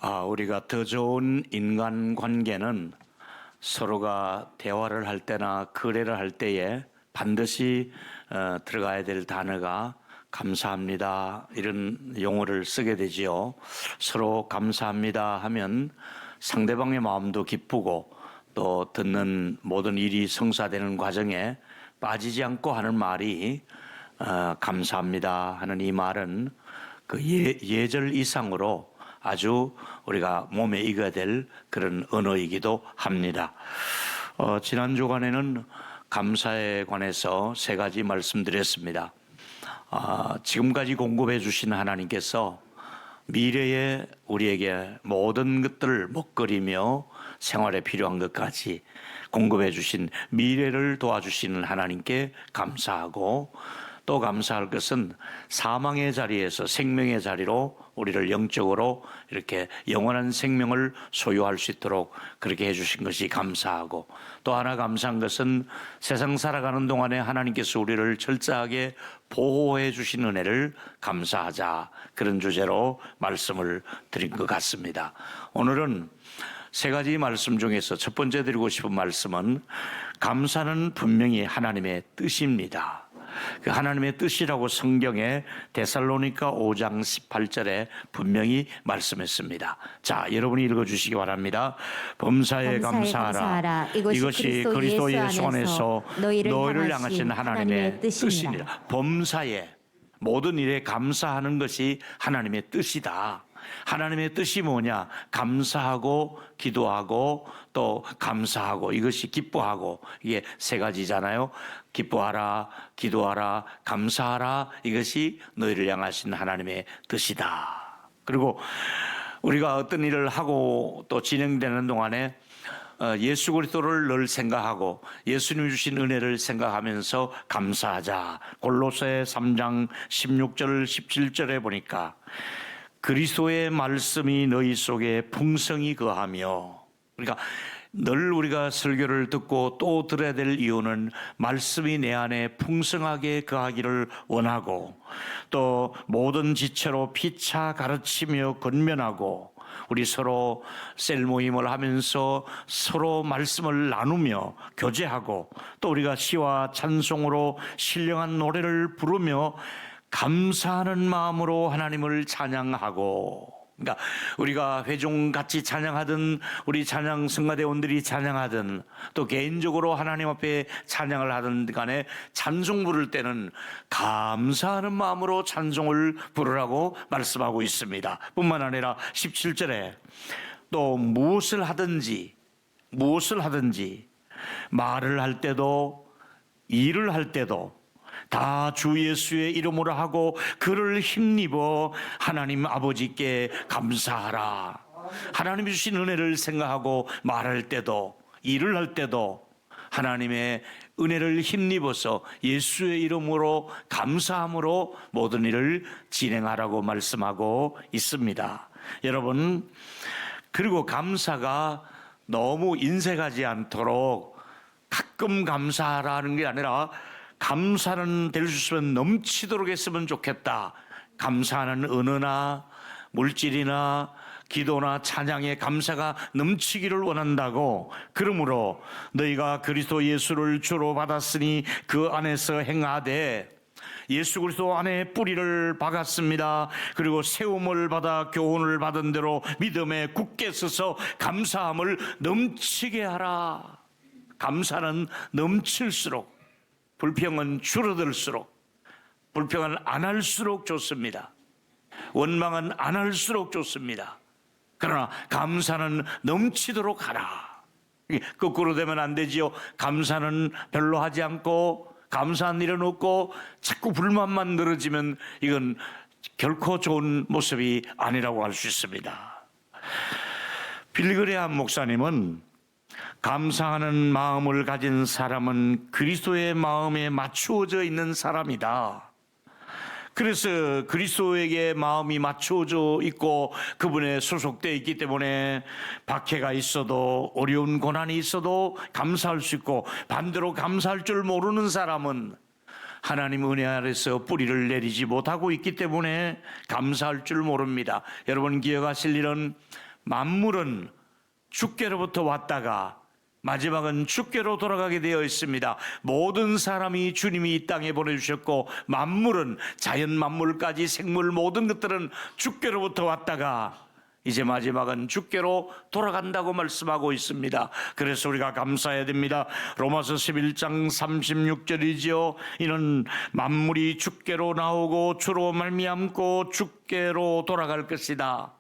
우리가 더 좋은 인간 관계는 서로가 대화를 할 때나 거래를 할 때에 반드시 들어가야 될 단어가 감사합니다, 이런 용어를 쓰게 되지요. 서로 감사합니다 하면 상대방의 마음도 기쁘고 또 듣는 모든 일이 성사되는 과정에 빠지지 않고 하는 말이 감사합니다 하는 이 말은 그 예절 이상으로 아주 우리가 몸에 익어야 될 그런 언어이기도 합니다. 지난 주간에는 감사에 관해서 세 가지 말씀드렸습니다. 지금까지 공급해 주신 하나님께서 미래에 우리에게 모든 것들을 먹거리며 생활에 필요한 것까지 공급해 주신 미래를 도와주시는 하나님께 감사하고, 또 감사할 것은 사망의 자리에서 생명의 자리로 우리를 영적으로 이렇게 영원한 생명을 소유할 수 있도록 그렇게 해주신 것이 감사하고, 또 하나 감사한 것은 세상 살아가는 동안에 하나님께서 우리를 철저하게 보호해 주신 은혜를 감사하자, 그런 주제로 말씀을 드린 것 같습니다. 오늘은 세 가지 말씀 중에서 첫 번째 드리고 싶은 말씀은 감사는 분명히 하나님의 뜻입니다. 그 하나님의 뜻이라고 성경에 데살로니가 5장 18절에 분명히 말씀했습니다. 자, 여러분이 읽어주시기 바랍니다. 범사에 감사하라. 이것이 그리스도 예수 안에서 너희를 향하신 하나님의 뜻이니라. 범사에, 모든 일에 감사하는 것이 하나님의 뜻이다. 하나님의 뜻이 뭐냐? 감사하고 기도하고 또 감사하고, 이것이 기뻐하고, 이게 세 가지잖아요. 기뻐하라, 기도하라, 감사하라, 이것이 너희를 향하신 하나님의 뜻이다. 그리고 우리가 어떤 일을 하고 또 진행되는 동안에 예수 그리스도를 늘 생각하고 예수님 주신 은혜를 생각하면서 감사하자. 골로새 3장 16절 17절에 보니까 그리스도의 말씀이 너희 속에 풍성히 거하며, 그러니까 늘 우리가 설교를 듣고 또 들어야 될 이유는 말씀이 내 안에 풍성하게 거하기를 원하고, 또 모든 지체로 피차 가르치며 권면하고, 우리 서로 셀 모임을 하면서 서로 말씀을 나누며 교제하고, 또 우리가 시와 찬송으로 신령한 노래를 부르며 감사하는 마음으로 하나님을 찬양하고, 그러니까 우리가 회중같이 찬양하든 우리 찬양 성가대원들이 찬양하든 또 개인적으로 하나님 앞에 찬양을 하든 간에 찬송 부를 때는 감사하는 마음으로 찬송을 부르라고 말씀하고 있습니다. 뿐만 아니라 17절에 또 무엇을 하든지 말을 할 때도 일을 할 때도 다 주 예수의 이름으로 하고 그를 힘입어 하나님 아버지께 감사하라. 하나님이 주신 은혜를 생각하고 말할 때도 일을 할 때도 하나님의 은혜를 힘입어서 예수의 이름으로 감사함으로 모든 일을 진행하라고 말씀하고 있습니다. 여러분, 그리고 감사가 너무 인색하지 않도록 가끔 감사하라는 게 아니라 감사는 될 수 있으면 넘치도록 했으면 좋겠다. 감사하는 언어나 물질이나 기도나 찬양의 감사가 넘치기를 원한다고. 그러므로 너희가 그리스도 예수를 주로 받았으니 그 안에서 행하되, 예수 그리스도 안에 뿌리를 박았습니다. 그리고 세움을 받아 교훈을 받은 대로 믿음에 굳게 서서 감사함을 넘치게 하라. 감사는 넘칠수록, 불평은 줄어들수록, 불평은 안 할수록 좋습니다. 원망은 안 할수록 좋습니다. 그러나 감사는 넘치도록 하라. 거꾸로 되면 안 되지요. 감사는 별로 하지 않고 감사한 일은 없고 자꾸 불만만 늘어지면 이건 결코 좋은 모습이 아니라고 할 수 있습니다. 빌리그레함 목사님은 감사하는 마음을 가진 사람은 그리스도의 마음에 맞추어져 있는 사람이다. 그래서 그리스도에게 마음이 맞추어져 있고 그분에 소속되어 있기 때문에 박해가 있어도 어려운 고난이 있어도 감사할 수 있고, 반대로 감사할 줄 모르는 사람은 하나님 은혜 아래서 뿌리를 내리지 못하고 있기 때문에 감사할 줄 모릅니다. 여러분 기억하실 일은 만물은 주께로부터 왔다가 마지막은 주께로 돌아가게 되어 있습니다. 모든 사람이 주님이 이 땅에 보내주셨고, 만물은 자연 만물까지 생물 모든 것들은 주께로부터 왔다가 이제 마지막은 주께로 돌아간다고 말씀하고 있습니다. 그래서 우리가 감사해야 됩니다. 로마서 11장 36절이지요. 이는 만물이 주께로 나오고 주로 말미암고 주께로 돌아갈 것이다.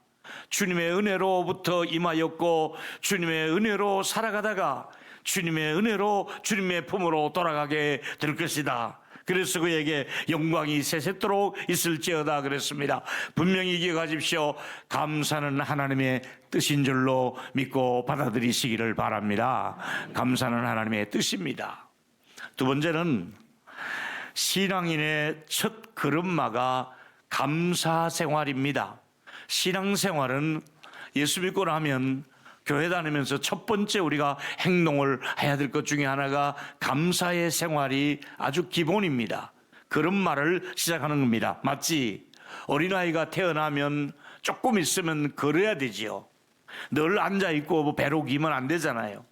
주님의 은혜로부터 임하였고 주님의 은혜로 살아가다가 주님의 은혜로 주님의 품으로 돌아가게 될 것이다. 그래서 그에게 영광이 세세토록 있을지어다 그랬습니다. 분명히 기억하십시오. 감사는 하나님의 뜻인 줄로 믿고 받아들이시기를 바랍니다. 감사는 하나님의 뜻입니다. 두 번째는 신앙인의 첫 걸음마가 감사 생활입니다. 신앙생활은 예수 믿고 나면 교회 다니면서 첫 번째 우리가 행동을 해야 될 것 중에 하나가 감사의 생활이 아주 기본입니다. 걸음마를 시작하는 겁니다. 맞지? 어린아이가 태어나면 조금 있으면 걸어야 되지요. 늘 앉아있고 배로 기면 안 되잖아요.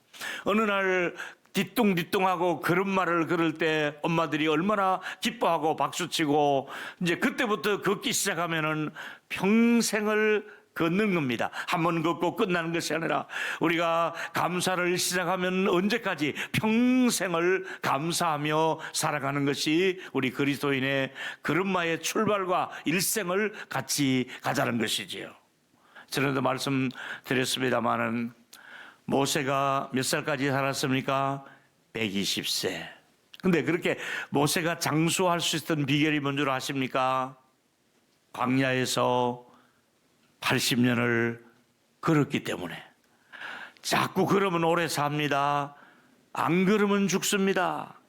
어느 날 뒤뚱뒤뚱하고 걸음마를 걸을 때 엄마들이 얼마나 기뻐하고 박수치고, 이제 그때부터 걷기 시작하면은 평생을 걷는 겁니다. 한번 걷고 끝나는 것이 아니라 우리가 감사를 시작하면 언제까지 평생을 감사하며 살아가는 것이 우리 그리스도인의 걸음마의 출발과 일생을 같이 가자는 것이지요. 전에도 말씀드렸습니다마는 모세가 몇 살까지 살았습니까? 120세. 근데 그렇게 모세가 장수할 수 있었던 비결이 뭔 줄 아십니까? 광야에서 80년을 걸었기 때문에. 자꾸 걸으면 오래 삽니다. 안 걸으면 죽습니다.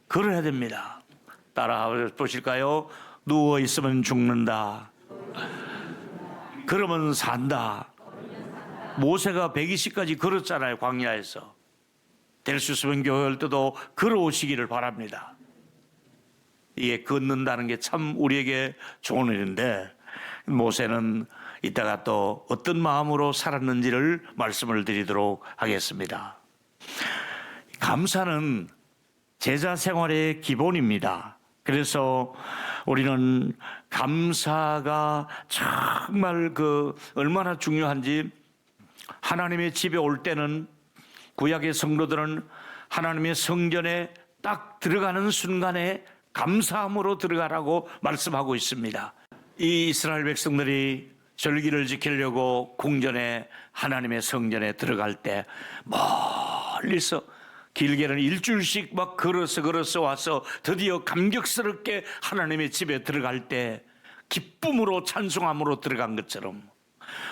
걸어야 됩니다. 따라 보실까요? 누워 있으면 죽는다. 걸으면 산다. 모세가 120까지 걸었잖아요. 광야에서. 될 수 있으면 교회할 때도 걸어오시기를 바랍니다. 이게 걷는다는 게 참 우리에게 좋은 일인데, 모세는 이따가 또 어떤 마음으로 살았는지를 말씀을 드리도록 하겠습니다. 감사는 제자 생활의 기본입니다. 그래서 우리는 감사가 정말 얼마나 중요한지, 하나님의 집에 올 때는, 구약의 성도들은 하나님의 성전에 딱 들어가는 순간에 감사함으로 들어가라고 말씀하고 있습니다. 이 이스라엘 백성들이 절기를 지키려고 궁전에, 하나님의 성전에 들어갈 때 멀리서, 길게는 일주일씩 막 걸어서 와서 드디어 감격스럽게 하나님의 집에 들어갈 때 기쁨으로 찬송함으로 들어간 것처럼,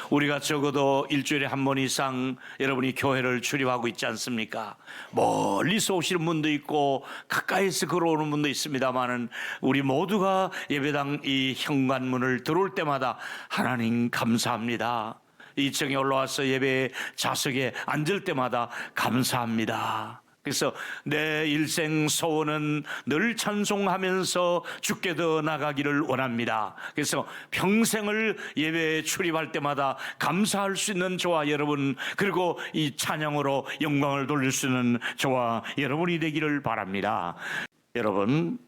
우리가 적어도 일주일에 한 번 이상 여러분이 교회를 출입하고 있지 않습니까? 멀리서 오시는 분도 있고 가까이서 걸어오는 분도 있습니다만은, 우리 모두가 예배당 이 현관문을 들어올 때마다 하나님 감사합니다. 2층에 올라와서 예배 좌석에 앉을 때마다 감사합니다. 그래서 내 일생 소원은 늘 찬송하면서 주께 더 나가기를 원합니다. 그래서 평생을 예배에 출입할 때마다 감사할 수 있는 저와 여러분, 그리고 이 찬양으로 영광을 돌릴 수 있는 저와 여러분이 되기를 바랍니다. 여러분,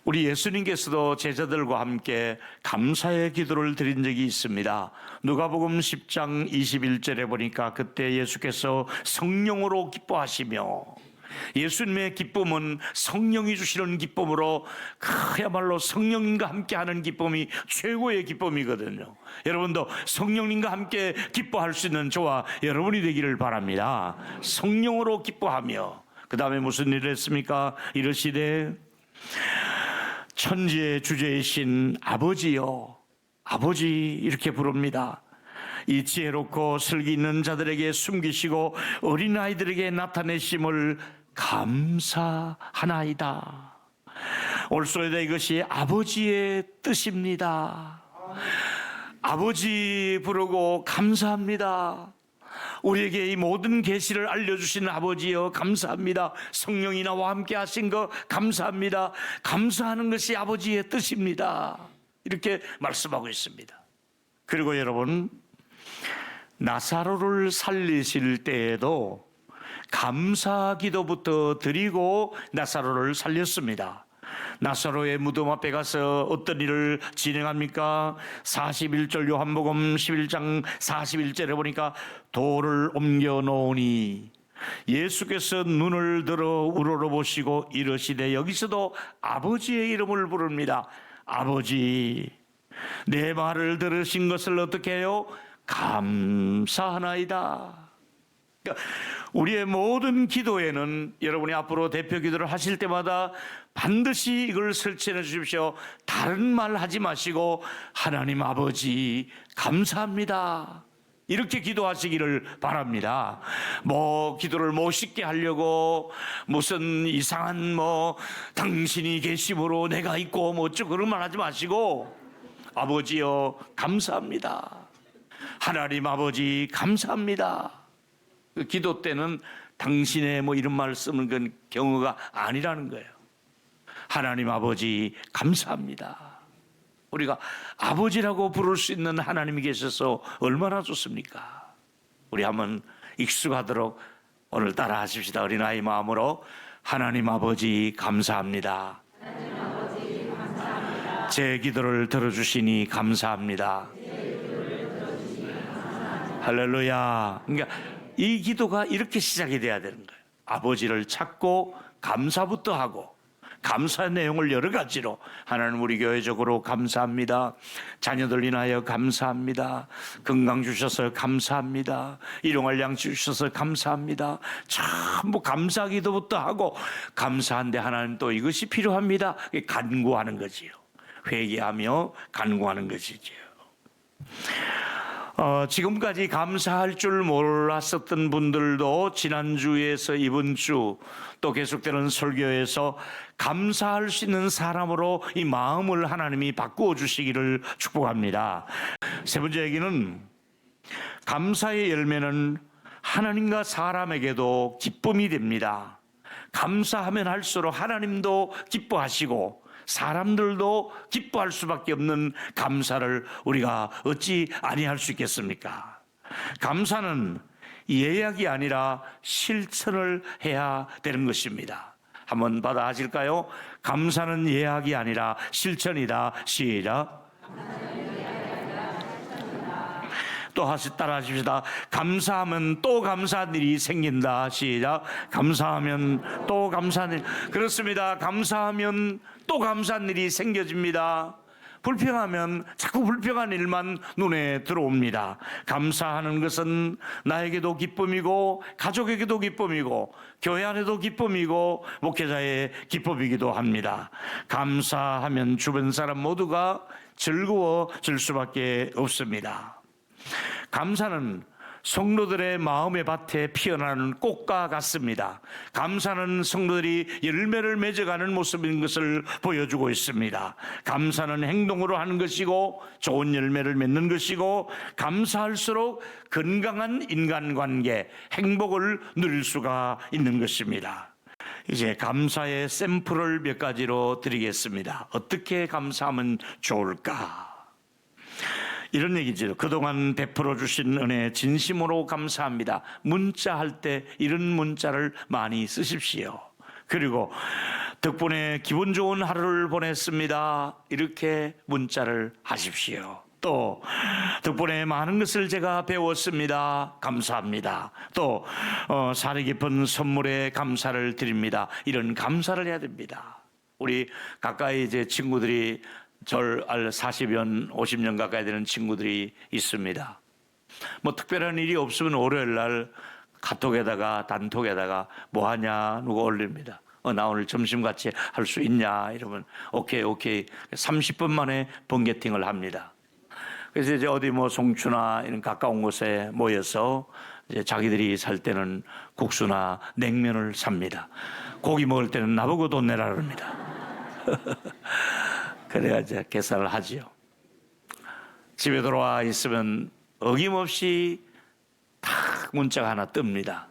우리 예수님께서도 제자들과 함께 감사의 기도를 드린 적이 있습니다. 누가복음 10장 21절에 보니까 그때 예수께서 성령으로 기뻐하시며, 예수님의 기쁨은 성령이 주시는 기쁨으로, 그야말로 성령님과 함께하는 기쁨이 최고의 기쁨이거든요. 여러분도 성령님과 함께 기뻐할 수 있는 저와 여러분이 되기를 바랍니다. 성령으로 기뻐하며, 그 다음에 무슨 일을 했습니까? 이르시되 천지의 주제이신 아버지여, 아버지 이렇게 부릅니다. 이 지혜롭고 슬기 있는 자들에게 숨기시고 어린아이들에게 나타내심을 감사하나이다. 올소이다. 이것이 아버지의 뜻입니다. 아버지 부르고 감사합니다. 우리에게 이 모든 계시를 알려주신 아버지여 감사합니다. 성령이 나와 함께 하신 거 감사합니다. 감사하는 것이 아버지의 뜻입니다. 이렇게 말씀하고 있습니다. 그리고 여러분, 나사로를 살리실 때에도 감사 기도부터 드리고 나사로를 살렸습니다. 나사로의 무덤 앞에 가서 어떤 일을 진행합니까? 41절 요한복음 11장 41절에 보니까 돌을 옮겨 놓으니 예수께서 눈을 들어 우러러보시고 이르시되, 여기서도 아버지의 이름을 부릅니다. 아버지, 내 말을 들으신 것을 어떻게 해요? 감사하나이다. 그러니까 우리의 모든 기도에는 여러분이 앞으로 대표 기도를 하실 때마다 반드시 이걸 설치해 주십시오. 다른 말 하지 마시고 하나님 아버지 감사합니다, 이렇게 기도하시기를 바랍니다. 뭐 기도를 멋있게 하려고 무슨 이상한 당신이 계심으로 내가 있고 어쩌고 그런 말 하지 마시고, 아버지여 감사합니다, 하나님 아버지 감사합니다. 그 기도 때는 당신의 이런 말 쓰는 건 경우가 아니라는 거예요. 하나님 아버지 감사합니다. 우리가 아버지라고 부를 수 있는 하나님이 계셔서 얼마나 좋습니까? 우리 한번 익숙하도록 오늘 따라 하십시다. 어린아이 마음으로 하나님 아버지 감사합니다. 하나님 아버지 감사합니다. 제 기도를 들어주시니 감사합니다. 할렐루야. 그러니까 이 기도가 이렇게 시작이 돼야 되는 거예요. 아버지를 찾고 감사부터 하고, 감사의 내용을 여러 가지로, 하나님 우리 교회적으로 감사합니다, 자녀들 인하여 감사합니다, 건강 주셔서 감사합니다, 일용할 양식 주셔서 감사합니다, 전부 감사 기도부터 하고, 감사한데 하나님 또 이것이 필요합니다, 간구하는 거지요. 회개하며 간구하는 것이지요. 지금까지 감사할 줄 몰랐었던 분들도 지난주에서 이번 주 또 계속되는 설교에서 감사할 수 있는 사람으로 이 마음을 하나님이 바꾸어 주시기를 축복합니다. 세 번째 얘기는, 감사의 열매는 하나님과 사람에게도 기쁨이 됩니다. 감사하면 할수록 하나님도 기뻐하시고 사람들도 기뻐할 수밖에 없는 감사를 우리가 어찌 아니할 수 있겠습니까? 감사는 예약이 아니라 실천을 해야 되는 것입니다. 한번 받아 하실까요? 감사는 예약이 아니라 실천이다. 시작. 또 따라 하십시다. 감사하면 또 감사한 일이 생긴다. 시작. 감사하면 또 감사한 일. 그렇습니다. 감사하면 또 감사한 일이 생겨집니다. 불평하면 자꾸 불평한 일만 눈에 들어옵니다. 감사하는 것은 나에게도 기쁨이고 가족에게도 기쁨이고 교회 안에도 기쁨이고 목회자의 기쁨이기도 합니다. 감사하면 주변 사람 모두가 즐거워질 수밖에 없습니다. 감사는 성도들의 마음의 밭에 피어나는 꽃과 같습니다. 감사는 성도들이 열매를 맺어가는 모습인 것을 보여주고 있습니다. 감사는 행동으로 하는 것이고 좋은 열매를 맺는 것이고, 감사할수록 건강한 인간관계, 행복을 누릴 수가 있는 것입니다. 이제 감사의 샘플을 몇 가지로 드리겠습니다. 어떻게 감사하면 좋을까? 이런 얘기죠. 그동안 베풀어 주신 은혜 진심으로 감사합니다. 문자할 때 이런 문자를 많이 쓰십시오. 그리고 덕분에 기분 좋은 하루를 보냈습니다, 이렇게 문자를 하십시오. 또 덕분에 많은 것을 제가 배웠습니다, 감사합니다. 또 사리 깊은 선물에 감사를 드립니다, 이런 감사를 해야 됩니다. 우리 가까이 이제 친구들이 절 40년, 50년 가까이 되는 친구들이 있습니다. 특별한 일이 없으면 월요일 날 카톡에다가 단톡에다가 뭐 하냐 누가 올립니다. 나 오늘 점심 같이 할 수 있냐 이러면 오케이 30분 만에 번개팅을 합니다. 그래서 이제 어디 송추나 이런 가까운 곳에 모여서 이제 자기들이 살 때는 국수나 냉면을 삽니다. 고기 먹을 때는 나보고 돈 내라 그럽니다. 그래야 이제 계산을 하지요. 집에 돌아와 있으면 어김없이 탁 문자가 하나 뜹니다.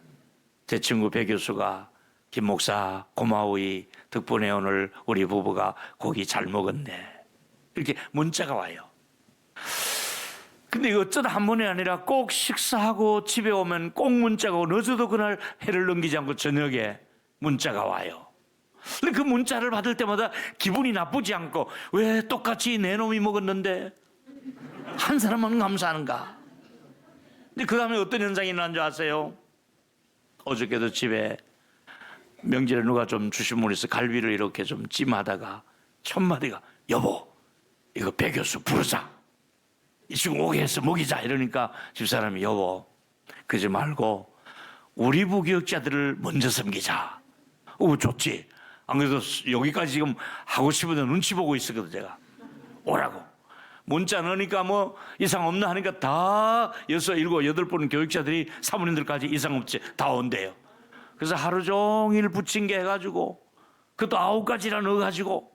제 친구 배 교수가 김 목사 고마워이, 덕분에 오늘 우리 부부가 고기 잘 먹었네, 이렇게 문자가 와요. 근데 어쩌다 한 번이 아니라 꼭 식사하고 집에 오면 꼭 문자가 오고, 늦어도 그날 해를 넘기지 않고 저녁에 문자가 와요. 근데 그 문자를 받을 때마다 기분이 나쁘지 않고, 왜 똑같이 내 놈이 먹었는데 한 사람만 감사하는가? 근데 그 다음에 어떤 현상이 일어난 줄 아세요? 어저께도 집에 명절에 누가 좀 주신 분이 있어 갈비를 이렇게 좀 찜하다가 첫 마디가, 여보 이거 배 교수 부르자, 이 친구 오게 해서 먹이자. 이러니까 집사람이, 여보 그러지 말고 우리 부교육자들을 먼저 섬기자. 좋지. 안 그래도 여기까지 지금 하고 싶은데 눈치 보고 있었거든. 제가 오라고 문자 넣으니까 뭐 이상 없나 하니까 다 6, 7, 8분 교육자들이 사모님들까지 이상 없지 다 온대요. 그래서 하루 종일 부침개 해가지고, 그것도 9가지나 넣어가지고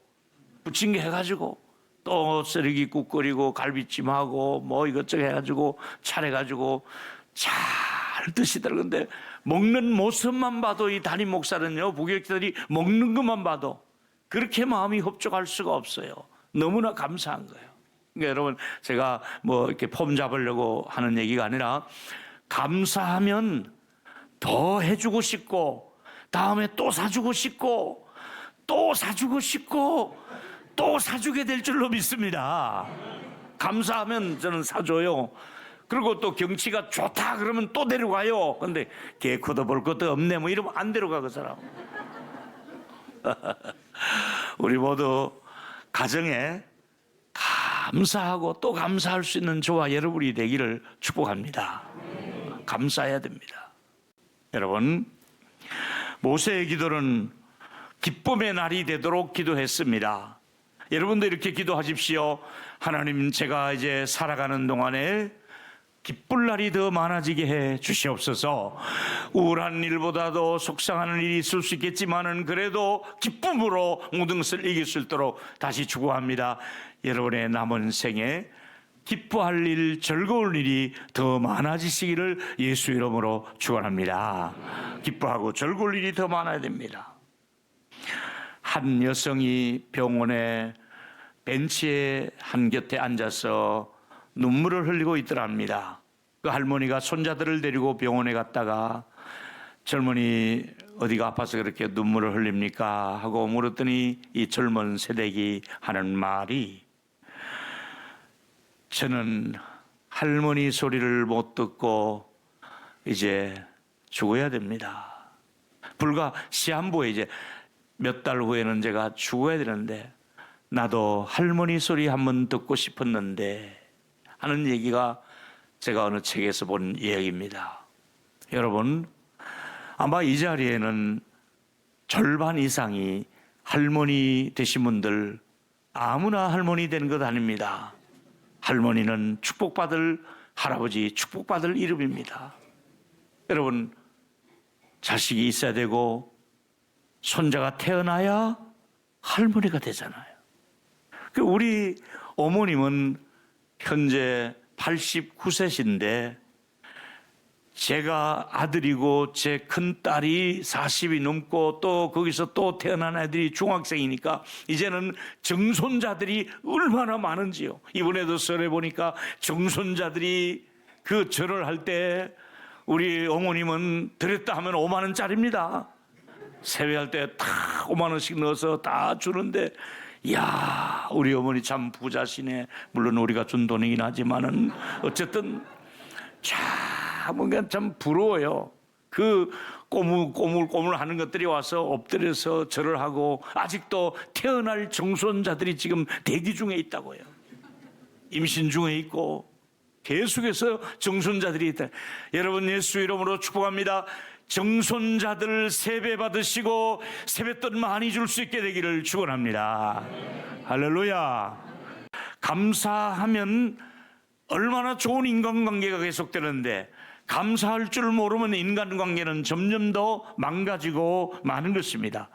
부침개 해가지고 또 쓰레기국 끓이고 갈비찜하고 뭐 이것저것 해가지고 차려가지고 잘 드시더라고요. 근데 먹는 모습만 봐도 이 담임 목사는요, 부교육자들이 먹는 것만 봐도 그렇게 마음이 흡족할 수가 없어요. 너무나 감사한 거예요. 그러니까 여러분, 제가 뭐 이렇게 폼 잡으려고 하는 얘기가 아니라, 감사하면 더 해주고 싶고, 다음에 또 사주고 싶고, 또 사주고 싶고, 또 사주게 될 줄로 믿습니다. 감사하면 저는 사줘요. 그리고 또 경치가 좋다 그러면 또 데려가요. 근데 개코도 볼 것도 없네 뭐 이러면 안 데려가, 그 사람. 우리 모두 가정에 감사하고 또 감사할 수 있는 저와 여러분이 되기를 축복합니다. 감사해야 됩니다. 여러분, 모세의 기도는 기쁨의 날이 되도록 기도했습니다. 여러분도 이렇게 기도하십시오. 하나님, 제가 이제 살아가는 동안에 기쁠 날이 더 많아지게 해 주시옵소서. 우울한 일보다도 속상한 일이 있을 수 있겠지만은 그래도 기쁨으로 모든 것을 이길 수 있도록 다시 축원합니다. 여러분의 남은 생에 기뻐할 일, 즐거울 일이 더 많아지시기를 예수 이름으로 축원합니다. 기뻐하고 즐거울 일이 더 많아야 됩니다. 한 여성이 병원에 벤치에 한 곁에 앉아서 눈물을 흘리고 있더랍니다. 그 할머니가 손자들을 데리고 병원에 갔다가 젊은이 어디가 아파서 그렇게 눈물을 흘립니까? 하고 물었더니 이 젊은 세대기 하는 말이, 저는 할머니 소리를 못 듣고 이제 죽어야 됩니다. 불과 시한부에 이제 몇 달 후에는 제가 죽어야 되는데 나도 할머니 소리 한번 듣고 싶었는데 하는 얘기가 제가 어느 책에서 본 이야기입니다. 여러분, 아마 이 자리에는 절반 이상이 할머니 되신 분들, 아무나 할머니 되는 것 아닙니다. 할머니는 축복받을 할아버지, 축복받을 이름입니다. 여러분, 자식이 있어야 되고 손자가 태어나야 할머니가 되잖아요. 우리 어머님은 현재 89세신데 제가 아들이고 제 큰딸이 40이 넘고 또 거기서 또 태어난 애들이 중학생이니까 이제는 정손자들이 얼마나 많은지요. 이번에도 설에 보니까 정손자들이 그 절을 할 때 우리 어머님은 드렸다 하면 5만 원짜리입니다. 세배할 때 다 5만 원씩 넣어서 다 주는데, 이야, 우리 어머니 참 부자시네. 물론 우리가 준 돈이긴 하지만은 어쨌든 참 뭔가 참 부러워요. 그 꼬물꼬물 하는 것들이 와서 엎드려서 절을 하고 아직도 태어날 정손자들이 지금 대기 중에 있다고요. 임신 중에 있고 계속해서 정손자들이 있다. 여러분, 예수 이름으로 축복합니다. 정손자들 세배 받으시고 세뱃돈 많이 줄 수 있게 되기를 축원합니다. 할렐루야. 감사하면 얼마나 좋은 인간관계가 계속되는데, 감사할 줄 모르면 인간관계는 점점 더 망가지고 마는 것입니다.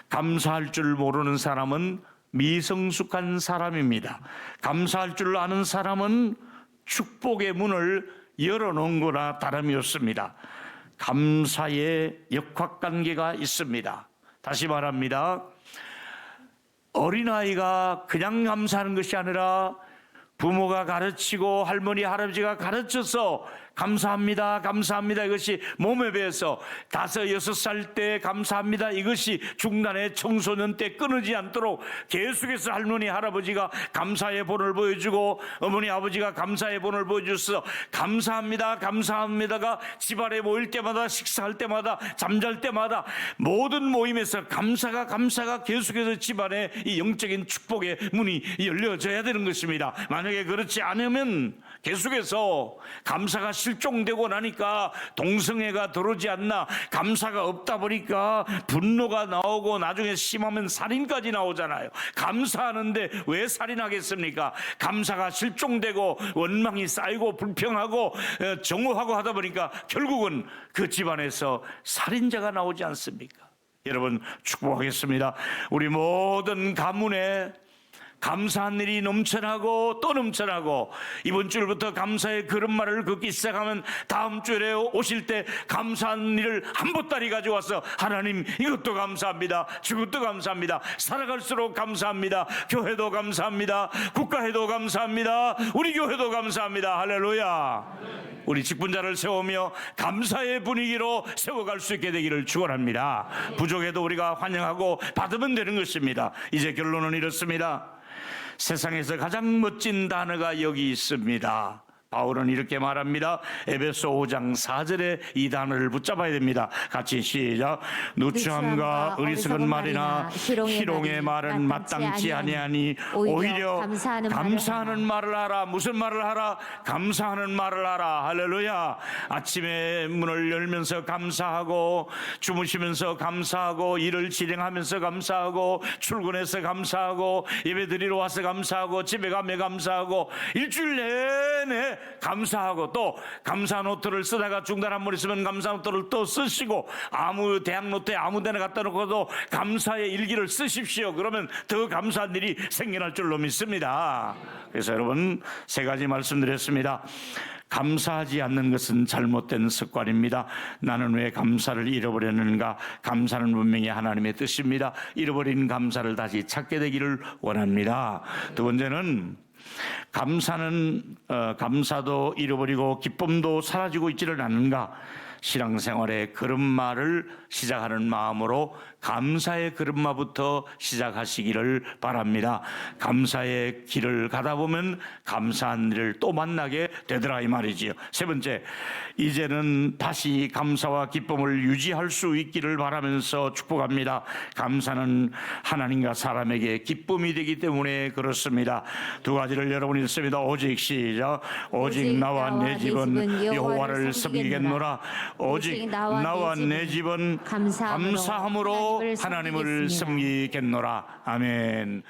감사할 줄 모르는 사람은 미성숙한 사람입니다. 감사할 줄 아는 사람은 축복의 문을 열어놓은 거나 다름이 없습니다. 감사의 역학관계가 있습니다. 다시 말합니다. 어린아이가 그냥 감사하는 것이 아니라 부모가 가르치고 할머니 할아버지가 가르쳐서 감사합니다 감사합니다 이것이 몸에 배어서 5, 6살 때 감사합니다 이것이 중간에 청소년 때 끊이지 않도록 계속해서 할머니 할아버지가 감사의 본을 보여주고 어머니 아버지가 감사의 본을 보여줘서 감사합니다 감사합니다가 집안에 모일 때마다 식사할 때마다 잠잘 때마다 모든 모임에서 감사가 계속해서 집안에 이 영적인 축복의 문이 열려져야 되는 것입니다. 만약에 그렇지 않으면 계속해서 감사가 실종되고 나니까 동성애가 들어오지 않나, 감사가 없다 보니까 분노가 나오고 나중에 심하면 살인까지 나오잖아요. 감사하는데 왜 살인하겠습니까? 감사가 실종되고 원망이 쌓이고 불평하고 정오하고 하다 보니까 결국은 그 집안에서 살인자가 나오지 않습니까? 여러분 축복하겠습니다. 우리 모든 가문에 감사한 일이 넘쳐나고 또 넘쳐나고, 이번 주부터 감사의 그릇말을 긋기 시작하면 다음 주에 오실 때 감사한 일을 한 보따리 가져와서 하나님 이것도 감사합니다, 저것도 감사합니다, 살아갈수록 감사합니다, 교회도 감사합니다, 국가회도 감사합니다, 우리 교회도 감사합니다. 할렐루야. 우리 직분자를 세우며 감사의 분위기로 세워갈 수 있게 되기를 축원합니다. 부족해도 우리가 환영하고 받으면 되는 것입니다. 이제 결론은 이렇습니다. 세상에서 가장 멋진 단어가 여기 있습니다. 바울은 이렇게 말합니다. 에베소 5장 4절에 이 단어를 붙잡아야 됩니다. 같이 시작. 누추함과 어리석은 말이나 희롱의 말은 마땅치 아니하니 오히려 감사하는 말을 하라. 무슨 말을 하라? 감사하는 말을 하라. 할렐루야. 아침에 문을 열면서 감사하고, 주무시면서 감사하고, 일을 진행하면서 감사하고, 출근해서 감사하고, 예배드리러 와서 감사하고, 집에 가며 감사하고, 일주일 내내 감사하고, 또 감사 노트를 쓰다가 중단 한 번 있으면 감사 노트를 또 쓰시고, 아무 대학 노트에 아무 데나 갖다 놓고도 감사의 일기를 쓰십시오. 그러면 더 감사한 일이 생겨날 줄로 믿습니다. 그래서 여러분, 3가지 말씀드렸습니다. 감사하지 않는 것은 잘못된 습관입니다. 나는 왜 감사를 잃어버렸는가? 감사는 분명히 하나님의 뜻입니다. 잃어버린 감사를 다시 찾게 되기를 원합니다. 2번째는 감사도 잃어버리고 기쁨도 사라지고 있지를 않는가? 신앙생활의 그릇말을 시작하는 마음으로 감사의 그릇말부터 시작하시기를 바랍니다. 감사의 길을 가다 보면 감사한 일을 또 만나게 되더라 이 말이지요. 3번째, 이제는 다시 감사와 기쁨을 유지할 수 있기를 바라면서 축복합니다. 감사는 하나님과 사람에게 기쁨이 되기 때문에 그렇습니다. 2가지를 여러분이 읽습니다. 오직 시작. 오직 나와 내 집은 여호와를 섬기겠노라. 오직 나와 내 집은 감사함으로 하나님을 섬기겠노라. 아멘.